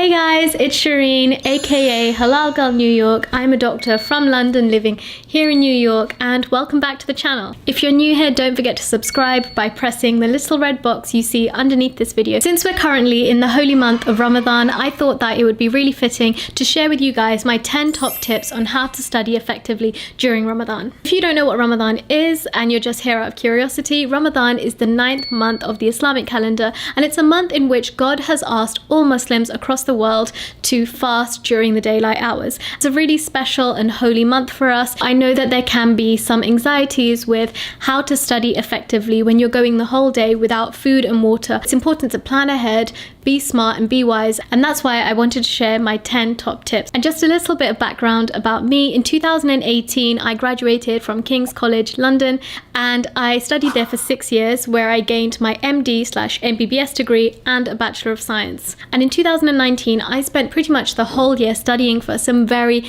Hey guys, it's Shireen, aka Halal Girl New York. I'm a doctor from London living here in New York, and welcome back to the channel. If you're new here, don't forget to subscribe by pressing the little red box you see underneath this video. Since we're currently in the holy month of Ramadan, I thought that it would be really fitting to share with you guys my 10 top tips on how to study effectively during Ramadan. If you don't know what Ramadan is and you're just here out of curiosity, Ramadan is the 9th month of the Islamic calendar, and it's a month in which God has asked all Muslims across the world to fast during the daylight hours. It's a really special and holy month for us. I know that there can be some anxieties with how to study effectively when you're going the whole day without food and water. It's important to plan ahead, be smart and be wise, and that's why I wanted to share my 10 top tips. And just a little bit of background about me. In 2018, I graduated from King's College London, and I studied there for 6 years, where I gained my MD/MBBS degree and a Bachelor of Science. And in 2019, I spent pretty much the whole year studying for some very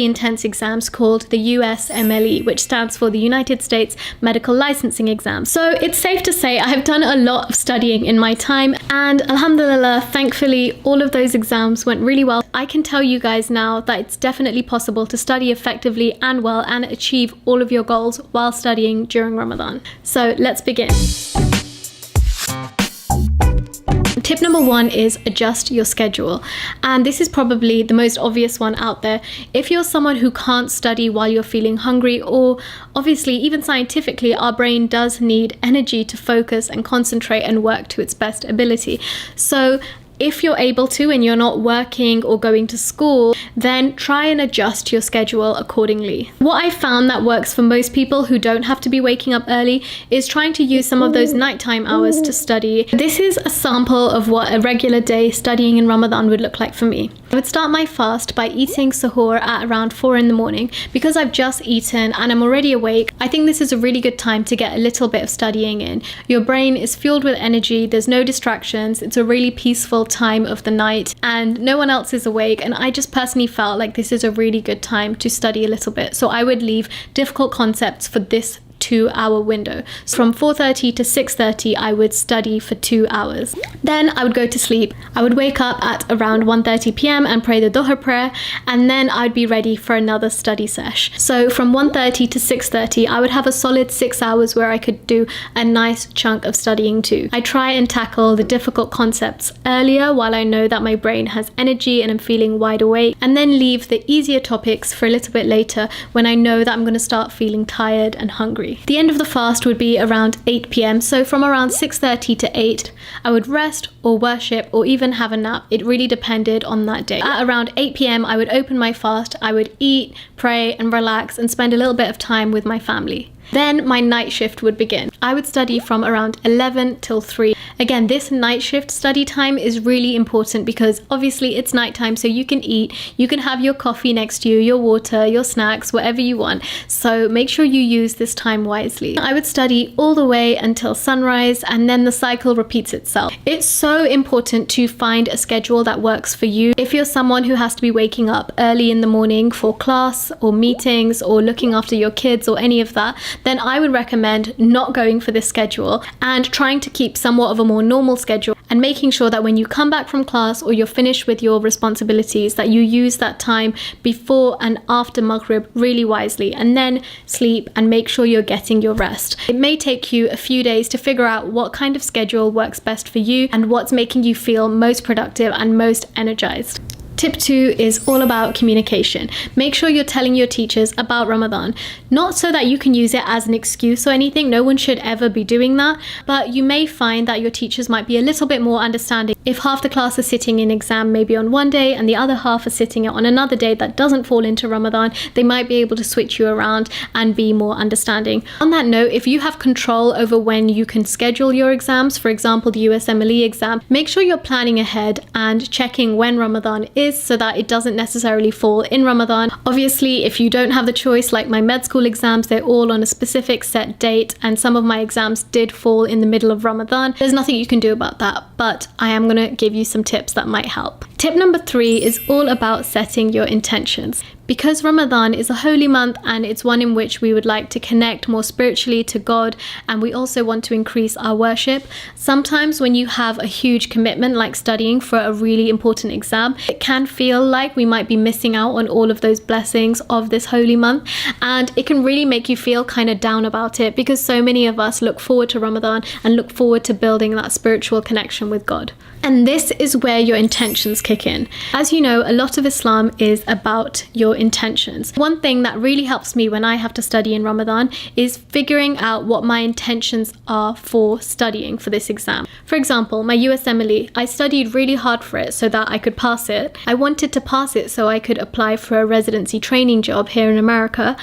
intense exams called the USMLE, which stands for the United States Medical Licensing Exam. So it's safe to say I have done a lot of studying in my time, and alhamdulillah, thankfully, all of those exams went really well. I can tell you guys now that it's definitely possible to study effectively and well and achieve all of your goals while studying during Ramadan. So let's begin. Tip number 1 is adjust your schedule. And this is probably the most obvious one out there. If you're someone who can't study while you're feeling hungry, or obviously even scientifically, our brain does need energy to focus and concentrate and work to its best ability. So if you're able to and you're not working or going to school, then try and adjust your schedule accordingly. What I found that works for most people who don't have to be waking up early is trying to use some of those nighttime hours to study. This is a sample of what a regular day studying in Ramadan would look like for me. I would start my fast by eating suhoor at around 4 in the morning. Because I've just eaten and I'm already awake, I think this is a really good time to get a little bit of studying in. Your brain is fueled with energy, there's no distractions, it's a really peaceful time of the night and no one else is awake, and I just personally felt like this is a really good time to study a little bit. So I would leave difficult concepts for this 2-hour window. So from 4:30 to 6:30 I would study for 2 hours. Then I would go to sleep. I would wake up at around 1:30 p.m. and pray the Dhuhr prayer, and then I'd be ready for another study sesh. So from 1:30 to 6:30 I would have a solid 6 hours where I could do a nice chunk of studying too. I try and tackle the difficult concepts earlier while I know that my brain has energy and I'm feeling wide awake, and then leave the easier topics for a little bit later when I know that I'm going to start feeling tired and hungry. The end of the fast would be around 8 p.m. So from around 6:30 to 8, I would rest or worship or even have a nap. It really depended on that day. At around 8 p.m, I would open my fast, I would eat, pray and relax and spend a little bit of time with my family. Then my night shift would begin. I would study from around 11 till 3. Again, this night shift study time is really important because obviously it's nighttime, so you can eat, you can have your coffee next to you, your water, your snacks, whatever you want. So make sure you use this time wisely. I would study all the way until sunrise, and then the cycle repeats itself. It's so important to find a schedule that works for you. If you're someone who has to be waking up early in the morning for class or meetings or looking after your kids or any of that, then I would recommend not going for this schedule and trying to keep somewhat of a more normal schedule, and making sure that when you come back from class or you're finished with your responsibilities, that you use that time before and after Maghrib really wisely, and then sleep and make sure you're getting your rest. It may take you a few days to figure out what kind of schedule works best for you and what's making you feel most productive and most energized. Tip 2 is all about communication. Make sure you're telling your teachers about Ramadan, not so that you can use it as an excuse or anything. No one should ever be doing that, but you may find that your teachers might be a little bit more understanding. If half the class is sitting in exam maybe on one day and the other half are sitting on another day that doesn't fall into Ramadan, they might be able to switch you around and be more understanding. On that note, if you have control over when you can schedule your exams, for example the USMLE exam, make sure you're planning ahead and checking when Ramadan is, so that it doesn't necessarily fall in Ramadan. Obviously, if you don't have the choice, like my med school exams, they're all on a specific set date, and some of my exams did fall in the middle of Ramadan. There's nothing you can do about that, but I am going to give you some tips that might help. Tip number 3 is all about setting your intentions. Because Ramadan is a holy month and it's one in which we would like to connect more spiritually to God, and we also want to increase our worship, sometimes when you have a huge commitment like studying for a really important exam, it can feel like we might be missing out on all of those blessings of this holy month, and it can really make you feel kind of down about it because so many of us look forward to Ramadan and look forward to building that spiritual connection with God. And this is where your intentions kick in. As you know, a lot of Islam is about your intentions. One thing that really helps me when I have to study in Ramadan is figuring out what my intentions are for studying for this exam. For example, my USMLE, I studied really hard for it so that I could pass it. I wanted to pass it so I could apply for a residency training job here in America.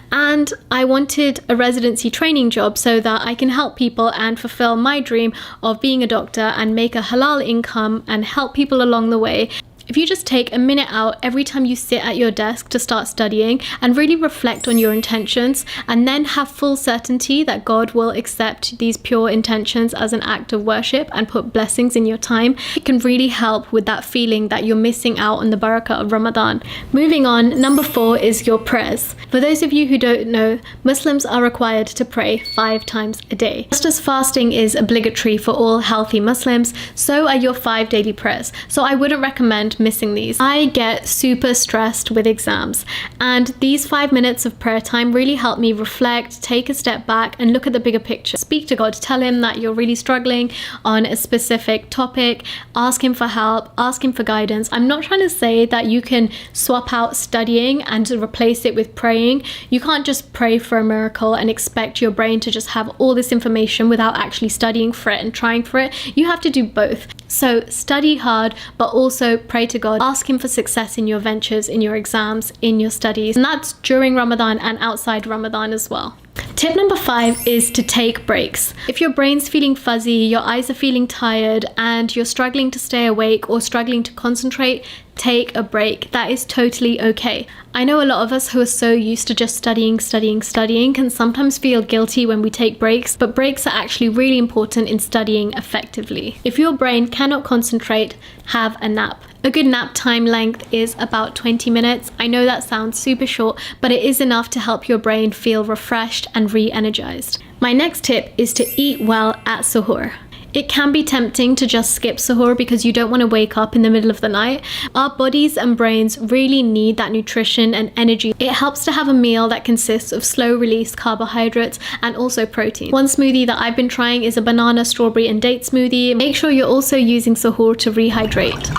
And I wanted a residency training job so that I can help people and fulfill my dream of being a doctor and make a halal income and help people along the way. If you just take a minute out every time you sit at your desk to start studying and really reflect on your intentions, and then have full certainty that God will accept these pure intentions as an act of worship and put blessings in your time, it can really help with that feeling that you're missing out on the barakah of Ramadan. Moving on, number 4 is your prayers. For those of you who don't know, Muslims are required to pray 5 times a day. Just as fasting is obligatory for all healthy Muslims, so are your 5 daily prayers. So I wouldn't recommend missing these. I get super stressed with exams, and these 5 minutes of prayer time really help me reflect, take a step back and look at the bigger picture. Speak to God, tell him that you're really struggling on a specific topic, ask him for help, ask him for guidance. I'm not trying to say that you can swap out studying and replace it with praying. You can't just pray for a miracle and expect your brain to just have all this information without actually studying for it and trying for it. You have to do both. So study hard, but also pray to God. Ask him for success in your ventures, in your exams, in your studies. And that's during Ramadan and outside Ramadan as well. Tip number 5 is to take breaks. If your brain's feeling fuzzy, your eyes are feeling tired, and you're struggling to stay awake or struggling to concentrate, take a break. That is totally okay. I know a lot of us who are so used to just studying can sometimes feel guilty when we take breaks, but breaks are actually really important in studying effectively. If your brain cannot concentrate, have a nap. A good nap time length is about 20 minutes. I know that sounds super short, but it is enough to help your brain feel refreshed and re-energized. My next tip is to eat well at suhoor. It can be tempting to just skip suhoor because you don't want to wake up in the middle of the night. Our bodies and brains really need that nutrition and energy. It helps to have a meal that consists of slow release carbohydrates and also protein. One smoothie that I've been trying is a banana, strawberry and date smoothie. Make sure you're also using suhoor to rehydrate.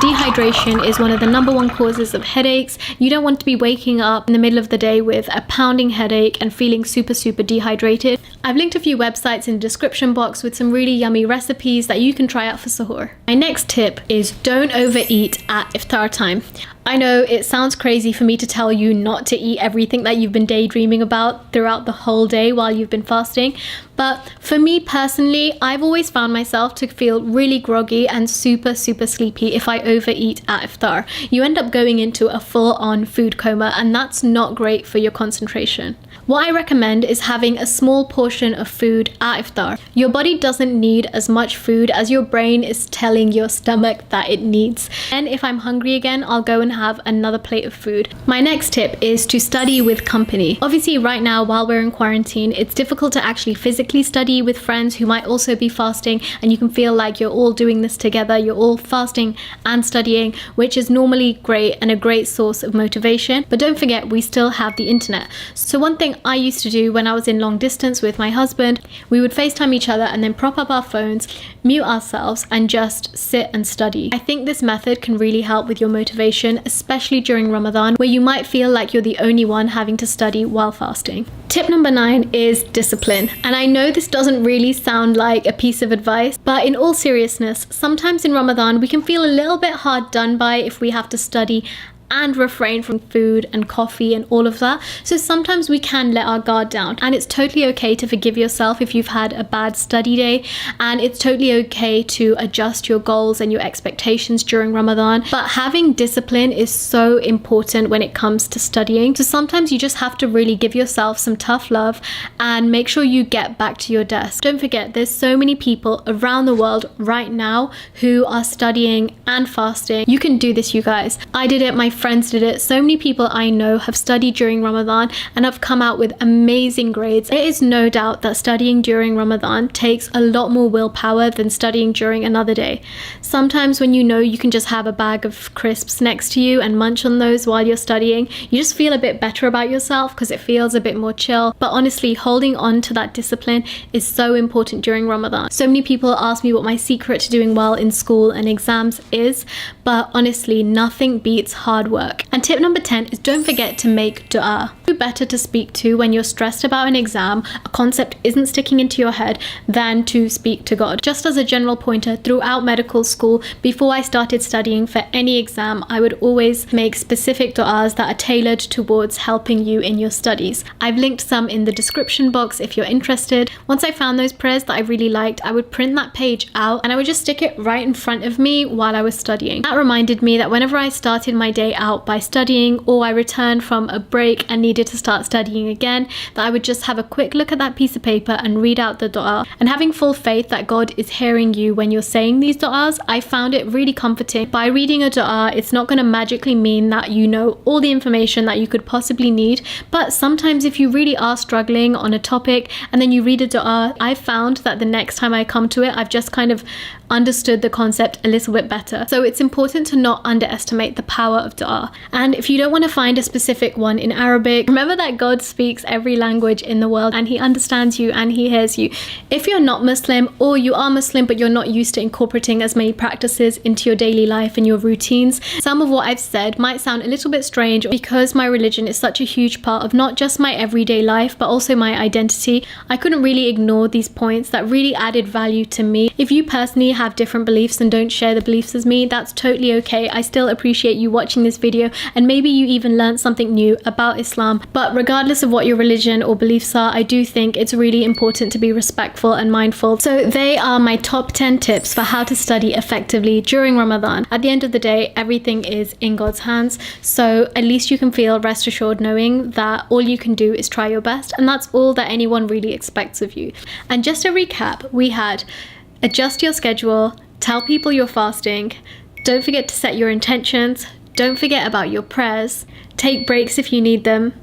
Dehydration is one of the number 1 causes of headaches. You don't want to be waking up in the middle of the day with a pounding headache and feeling super dehydrated. I've linked a few websites in the description box with some really yummy recipes that you can try out for suhoor. My next tip is don't overeat at iftar time. I know it sounds crazy for me to tell you not to eat everything that you've been daydreaming about throughout the whole day while you've been fasting, but for me personally, I've always found myself to feel really groggy and super sleepy if I overeat at iftar. You end up going into a full-on food coma, and that's not great for your concentration. What I recommend is having a small portion of food at iftar. Your body doesn't need as much food as your brain is telling your stomach that it needs. And if I'm hungry again, I'll go and have another plate of food. My next tip is to study with company. Obviously right now while we're in quarantine, it's difficult to actually physically study with friends who might also be fasting, and you can feel like you're all doing this together. You're all fasting and studying, which is normally great and a great source of motivation. But don't forget, we still have the internet. So one thing I used to do when I was in long distance with my husband, we would FaceTime each other and then prop up our phones, mute ourselves and just sit and study. I think this method can really help with your motivation, especially during Ramadan, where you might feel like you're the only one having to study while fasting. Tip number 9 is discipline. And I know this doesn't really sound like a piece of advice, but in all seriousness, sometimes in Ramadan we can feel a little bit hard done by if we have to study and refrain from food and coffee and all of that. So sometimes we can let our guard down, and it's totally okay to forgive yourself if you've had a bad study day, and it's totally okay to adjust your goals and your expectations during Ramadan. But having discipline is so important when it comes to studying. So sometimes you just have to really give yourself some tough love and make sure you get back to your desk. Don't forget, there's so many people around the world right now who are studying and fasting. You can do this, you guys. I did it, my friends did it. So many people I know have studied during Ramadan and have come out with amazing grades. There is no doubt that studying during Ramadan takes a lot more willpower than studying during another day. Sometimes when you know you can just have a bag of crisps next to you and munch on those while you're studying, you just feel a bit better about yourself because it feels a bit more chill. But honestly, holding on to that discipline is so important during Ramadan. So many people ask me what my secret to doing well in school and exams is, but honestly, nothing beats hard work. And tip number 10 is don't forget to make dua. Who better to speak to when you're stressed about an exam, a concept isn't sticking into your head, than to speak to God. Just as a general pointer, throughout medical school, before I started studying for any exam, I would always make specific du'as that are tailored towards helping you in your studies. I've linked some in the description box if you're interested. Once I found those prayers that I really liked, I would print that page out and I would just stick it right in front of me while I was studying. That reminded me that whenever I started my day out by studying, or I returned from a break and needed to start studying again, that I would just have a quick look at that piece of paper and read out the du'a. And having full faith that God is hearing you when you're saying these du'as, I found it really comforting. By reading a du'a, it's not going to magically mean that you know all the information that you could possibly need, but sometimes if you really are struggling on a topic and then you read a du'a, I found that the next time I come to it, I've just kind of understood the concept a little bit better. So it's important to not underestimate the power of du'a. And if you don't want to find a specific one in Arabic, remember that God speaks every language in the world and he understands you and he hears you. If you're not Muslim, or you are Muslim but you're not used to incorporating as many practices into your daily life and your routines, some of what I've said might sound a little bit strange because my religion is such a huge part of not just my everyday life but also my identity. I couldn't really ignore these points that really added value to me. If you personally have different beliefs and don't share the beliefs as me, that's totally okay. I still appreciate you watching this video and maybe you even learned something new about Islam. But regardless of what your religion or beliefs are, I do think it's really important to be respectful and mindful. So they are my top 10 tips for how to study effectively during Ramadan. At the end of the day, everything is in God's hands, so at least you can feel rest assured knowing that all you can do is try your best, and that's all that anyone really expects of you. And just to recap, we had adjust your schedule, tell people you're fasting, don't forget to set your intentions, don't forget about your prayers, take breaks if you need them,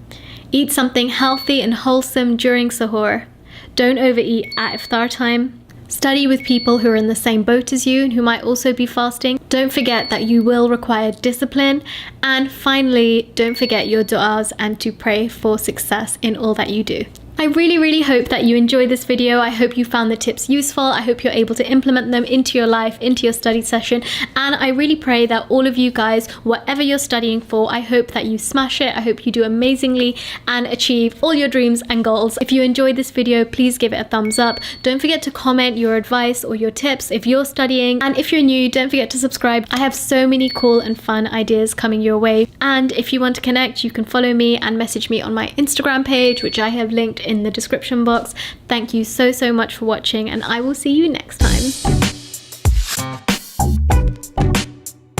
eat something healthy and wholesome during sahur, don't overeat at iftar time, study with people who are in the same boat as you and who might also be fasting, don't forget that you will require discipline, and finally, don't forget your du'as and to pray for success in all that you do. I really hope that you enjoyed this video. I hope you found the tips useful. I hope you're able to implement them into your life, into your study session. And I really pray that all of you guys, whatever you're studying for, I hope that you smash it. I hope you do amazingly and achieve all your dreams and goals. If you enjoyed this video, please give it a thumbs up. Don't forget to comment your advice or your tips if you're studying. And if you're new, don't forget to subscribe. I have so many cool and fun ideas coming your way. And if you want to connect, you can follow me and message me on my Instagram page, which I have linked in the description box. Thank you so much for watching, and I will see you next time.